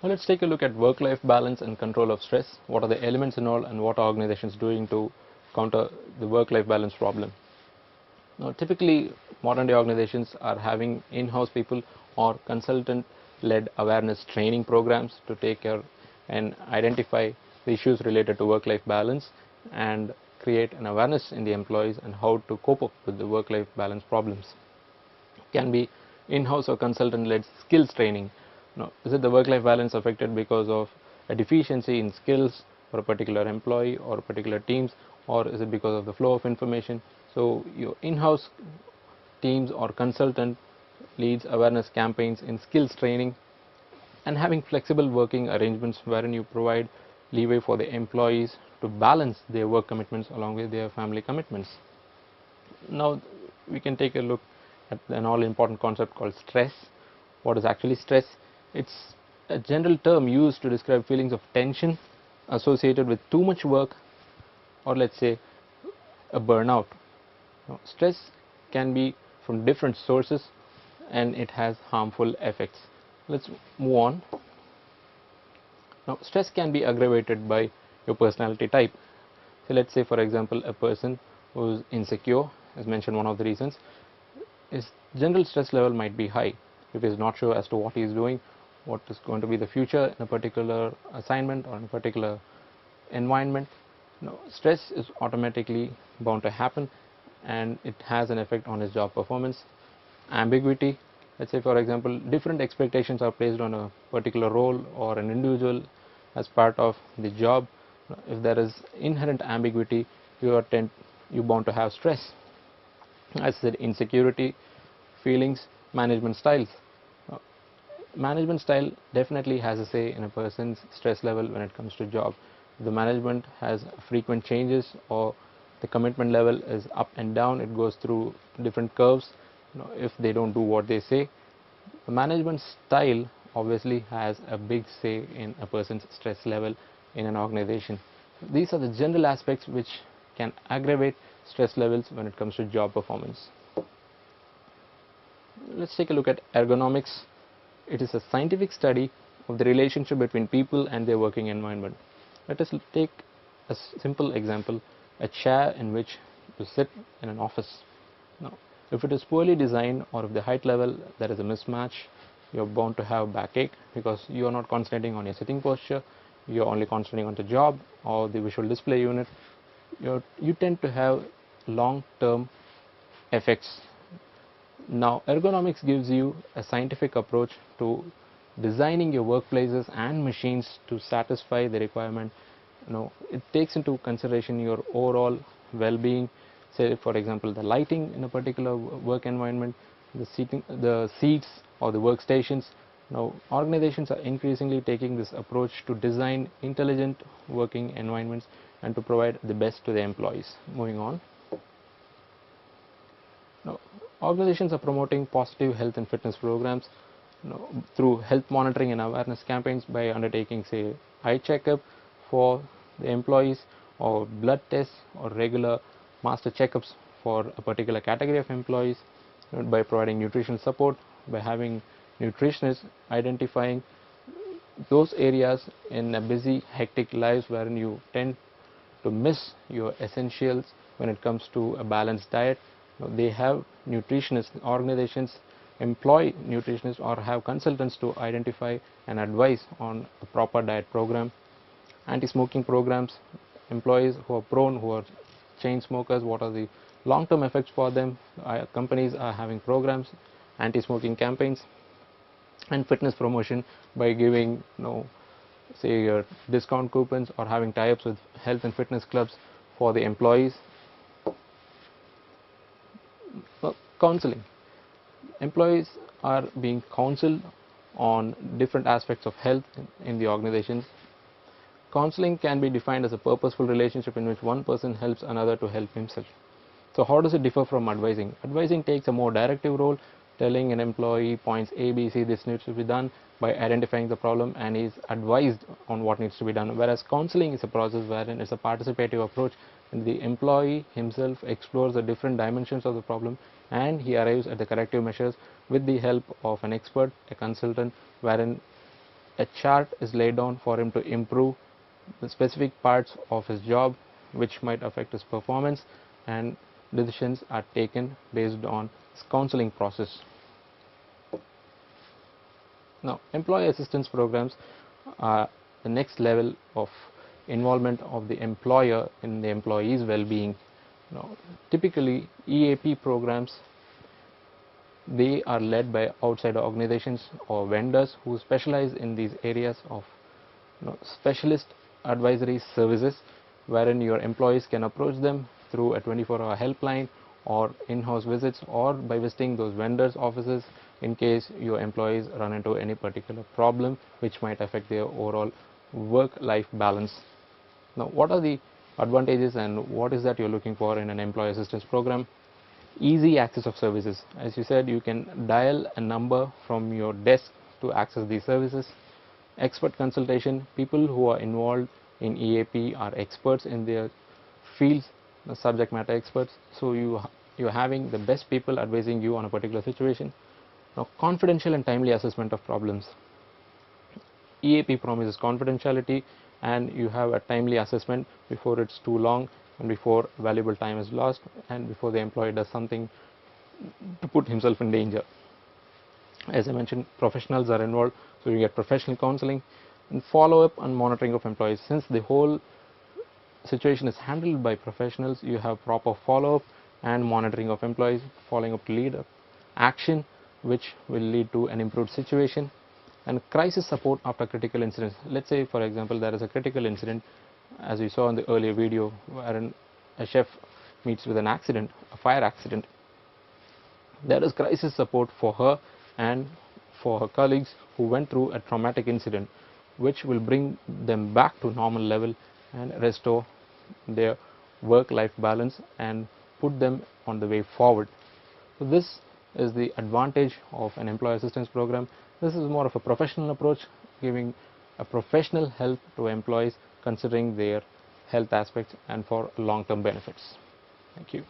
Now let's take a look at work-life balance and control of stress. What are the elements involved and what are organizations doing to counter the work-life balance problem? Now typically modern day organizations are having in-house people or consultant-led awareness training programs to take care and identify the issues related to work-life balance and create an awareness in the employees and how to cope up with the work-life balance problems. Can be in-house or consultant-led skills training. Now, is it the work-life balance affected because of a deficiency in skills for a particular employee or particular teams, or is it because of the flow of information? So your in-house teams or consultant leads awareness campaigns in skills training and having flexible working arrangements wherein you provide leeway for the employees to balance their work commitments along with their family commitments. Now we can take a look at an all important concept called stress. What is actually stress? It's a general term used to describe feelings of tension associated with too much work, or let's say a burnout. Now, stress can be from different sources and it has harmful effects. Let's move on. Now stress can be aggravated by your personality type. So let's say for example a person who is insecure, as mentioned, one of the reasons, his general stress level might be high if he is not sure as to what he is doing, what is going to be the future in a particular assignment or in a particular environment. Now, stress is automatically bound to happen and it has an effect on his job performance. Ambiguity, let's say for example different expectations are placed on a particular role or an individual as part of the job. If there is inherent ambiguity, you are bound to have stress. As I said, insecurity, feelings, management styles. Management style definitely has a say in a person's stress level when it comes to job. If the management has frequent changes or the commitment level is up and down, it goes through different curves. If they don't do what they say, the management style obviously has a big say in a person's stress level in an organization. These are the general aspects which can aggravate stress levels when it comes to job performance. Let's take a look at ergonomics. It is a scientific study of the relationship between people and their working environment. Let us take a simple example, a chair in which you sit in an office. Now, if it is poorly designed or if the height level there is a mismatch, you are bound to have backache because you are not concentrating on your sitting posture, you are only concentrating on the job or the visual display unit. You tend to have long-term effects. Now ergonomics gives you a scientific approach to designing your workplaces and machines to satisfy the requirement. It takes into consideration your overall well-being. Say for example the lighting in a particular work environment, the seats or the workstations. Now organizations are increasingly taking this approach to design intelligent working environments and to provide the best to the employees. Moving on. Now organizations are promoting positive health and fitness programs through health monitoring and awareness campaigns by undertaking say eye checkup for the employees or blood tests or regular master checkups for a particular category of employees, by providing nutritional support, by having nutritionists identifying those areas in a busy hectic lives wherein you tend to miss your essentials when it comes to a balanced diet. They have nutritionists, organizations employ nutritionists or have consultants to identify and advise on a proper diet program. Anti-smoking programs, employees who are prone, who are chain smokers, what are the long-term effects for them? Companies are having programs, anti-smoking campaigns, and fitness promotion by giving say your discount coupons or having tie-ups with health and fitness clubs for the employees. Counseling. Employees are being counseled on different aspects of health in the organizations. Counseling can be defined as a purposeful relationship in which one person helps another to help himself. So how does it differ from advising? Advising takes a more directive role, telling an employee points A, B, C, this needs to be done by identifying the problem and is advised on what needs to be done. Whereas counseling is a process wherein it's a participative approach and the employee himself explores the different dimensions of the problem and he arrives at the corrective measures with the help of an expert, a consultant, wherein a chart is laid down for him to improve the specific parts of his job which might affect his performance, and decisions are taken based on his counseling process. Now, employee assistance programs are the next level of involvement of the employer in the employee's well-being. Now, typically EAP programs, they are led by outside organizations or vendors who specialize in these areas of specialist advisory services, wherein your employees can approach them through a 24-hour helpline or in-house visits, or by visiting those vendors' offices in case your employees run into any particular problem which might affect their overall work-life balance. Now, what are the advantages and what is that you're looking for in an employee assistance program? Easy access of services. As you said, you can dial a number from your desk to access these services. Expert consultation. People who are involved in EAP are experts in their fields, the subject matter experts, so you're having the best people advising you on a particular situation. Now, confidential and timely assessment of problems. EAP promises confidentiality, and you have a timely assessment before it's too long and before valuable time is lost and before the employee does something to put himself in danger. As I mentioned, professionals are involved, so you get professional counseling and follow-up and monitoring of employees. Since the whole situation is handled by professionals, you have proper follow-up and monitoring of employees, following up to lead action which will lead to an improved situation. And crisis support after critical incidents. Let's say, for example, there is a critical incident, as we saw in the earlier video, wherein a chef meets with an accident, a fire accident. There is crisis support for her and for her colleagues who went through a traumatic incident, which will bring them back to normal level and restore their work-life balance and put them on the way forward. So this is the advantage of an employee assistance program. This is more of a professional approach, giving a professional help to employees considering their health aspects and for long-term benefits. Thank you.